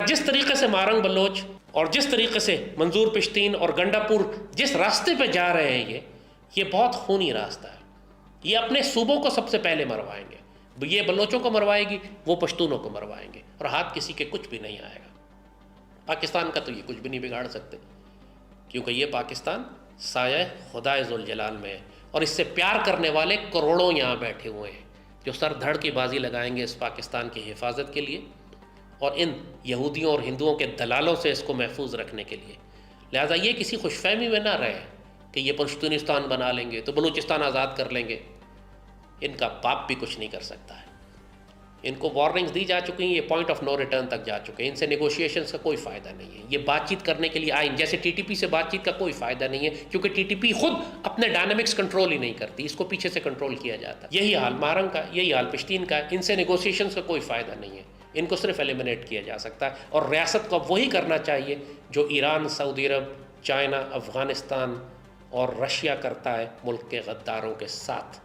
جس طریقے سے مارنگ بلوچ اور جس طریقے سے منظور پشتین اور گنڈا پور جس راستے پہ جا رہے ہیں، یہ بہت خونی راستہ ہے۔ یہ اپنے صوبوں کو سب سے پہلے مروائیں گے، یہ بلوچوں کو مروائے گی، وہ پشتونوں کو مروائیں گے، اور ہاتھ کسی کے کچھ بھی نہیں آئے گا۔ پاکستان کا تو یہ کچھ بھی نہیں بگاڑ سکتے، کیونکہ یہ پاکستان سایہ خدائے ذوالجلال میں ہے، اور اس سے پیار کرنے والے کروڑوں یہاں بیٹھے ہوئے ہیں جو سر دھڑ کی بازی لگائیں گے اس پاکستان کی حفاظت کے لیے اور ان یہودیوں اور ہندوؤں کے دلالوں سے اس کو محفوظ رکھنے کے لیے۔ لہٰذا یہ کسی خوش فہمی میں نہ رہے کہ یہ پشتونستان بنا لیں گے تو بلوچستان آزاد کر لیں گے۔ ان کا باپ بھی کچھ نہیں کر سکتا ہے۔ ان کو وارننگز دی جا چکی ہیں، یہ پوائنٹ آف نو ریٹرن تک جا چکے ہیں، ان سے نیگوشیشنز کا کوئی فائدہ نہیں ہے۔ یہ بات چیت کرنے کے لیے آئیں، جیسے ٹی ٹی پی سے بات چیت کا کوئی فائدہ نہیں ہے، کیونکہ ٹی ٹی پی خود اپنے ڈائنامکس کنٹرول ہی نہیں کرتی، اس کو پیچھے سے کنٹرول کیا جاتا ہے۔ یہی حال مارنگ کا، یہی حال پشتین کا ہے۔ ان سے نیگوشیشنز کا کوئی فائدہ نہیں ہے، ان کو صرف ایلیمنیٹ کیا جا سکتا ہے، اور ریاست کو اب وہی کرنا چاہیے جو ایران، سعودی عرب، چائنا، افغانستان اور رشیا کرتا ہے ملک کے غداروں کے ساتھ۔